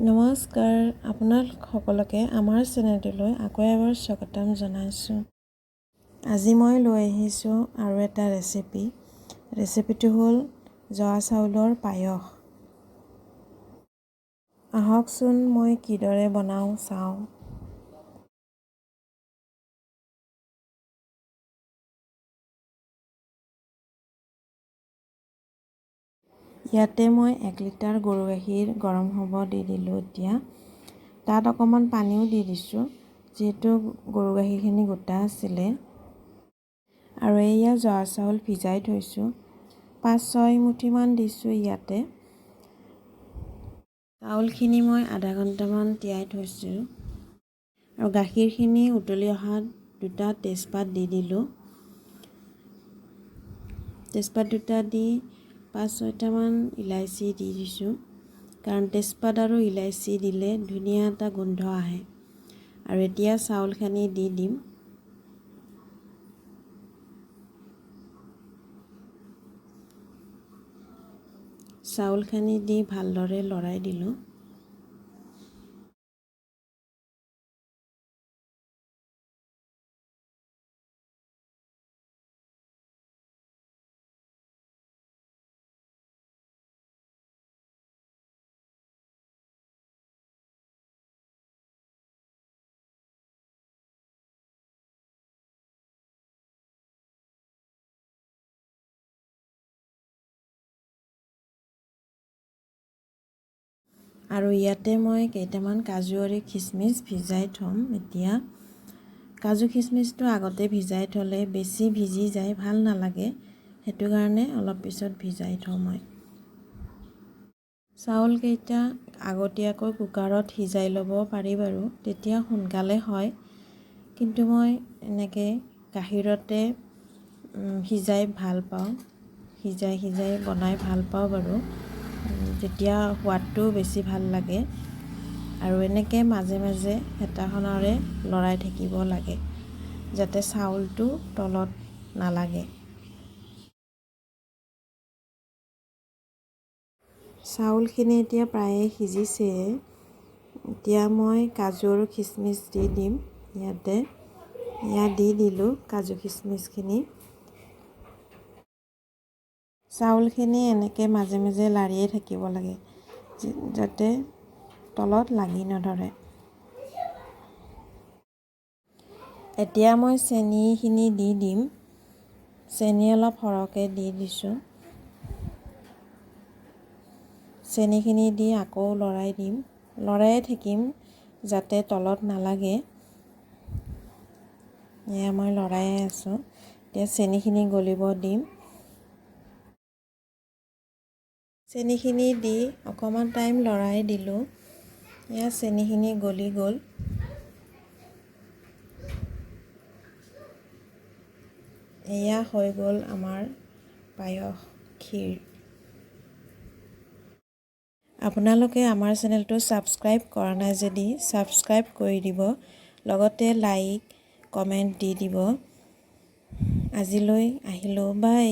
নমস্কাৰ, আপোনালোক সকলোকে আমাৰ চেনেলটোলৈ আকৌ এবাৰ স্বাগতম জনাইছোঁ। আজি মই লৈ আহিছোঁ আৰু এটা ৰেচিপিটো হ'ল জহা চাউলৰ পায়স। আহকচোন মই কিদৰে বনাওঁ চাওঁ। ইয়াতে মই 1 লিটাৰ গৰু গাখীৰ গৰম হ'ব দি দিলোঁ। এতিয়া তাত অকণমান পানীও দি দিছোঁ, যিহেতু গৰু গাখীৰখিনি গোটা আছিলে। আৰু এয়া জহা চাউল ভিজাই থৈছোঁ, 5-6 মুঠিমান দিছোঁ ইয়াতে। চাউলখিনি মই আধা ঘণ্টামান তিয়াই থৈছোঁ আৰু গাখীৰখিনি উতলি অহাত 2টা তেজপাত দি দিলোঁ। তেজপাত 2টা দি 5-6টামান ইলাচি দি দিছোঁ, কাৰণ তেজপাত আৰু ইলাচি দিলে ধুনীয়া এটা গোন্ধ আহে। আৰু এতিয়া চাউলখিনি দি দিম। চাউলখিনি দি ভালদৰে লৰাই দিলোঁ। আৰু ইয়াতে মই কেইটামান কাজু আৰু খিচমিচ ভিজাই থ'ম। এতিয়া কাজু খিচমিচটো আগতে ভিজাই থ'লে বেছি ভিজি যায়, ভাল নালাগে, সেইটো কাৰণে অলপ পিছত ভিজাই থওঁ মই। চাউলকেইটা আগতীয়াকৈ কুকাৰত সিজাই ল'ব পাৰি বাৰু, তেতিয়া সোনকালে হয়। কিন্তু মই এনেকৈ গাখীৰতে সিজাই ভাল পাওঁ, সিজাই বনাই ভাল পাওঁ বাৰু, তেতিয়া সোৱাদটোও বেছি ভাল লাগে। আৰু এনেকৈ মাজে মাজে হেতাখনেৰে লৰাই থাকিব লাগে, যাতে চাউলটো তলত নালাগে। চাউলখিনি এতিয়া প্ৰায়ে সিজিছে। এতিয়া মই কাজু আৰু খিচমিচ দি দিম। ইয়াত দি দিলোঁ কাজু খিচমিচখিনি। চাউলখিনি এনেকৈ মাজে মাজে লাৰিয়ে থাকিব লাগে, যাতে তলত লাগি নধৰে। এতিয়া মই চেনিখিনি দি দিম। চেনি অলপ সৰহকৈ দি দিছোঁ। চেনিখিনি দি আকৌ লৰাই দিম, লৰায়ে থাকিম যাতে তলত নালাগে। এয়া মই লৰায়ে আছোঁ। এতিয়া চেনিখিনি গলিব দিম। চেনিখিনি দি অকণমান টাইম লৰাই দিলোঁ। এয়া চেনিখিনি গলি গ'ল। এয়া হৈ গ'ল আমাৰ পায়স ক্ষীৰ। আপোনালোকে আমাৰ চেনেলটো ছাবস্ক্ৰাইব কৰা নাই যদি ছাবস্ক্ৰাইব কৰি দিব, লগতে লাইক কমেণ্ট দি দিব। আজিলৈ আহিলোঁ, বাই।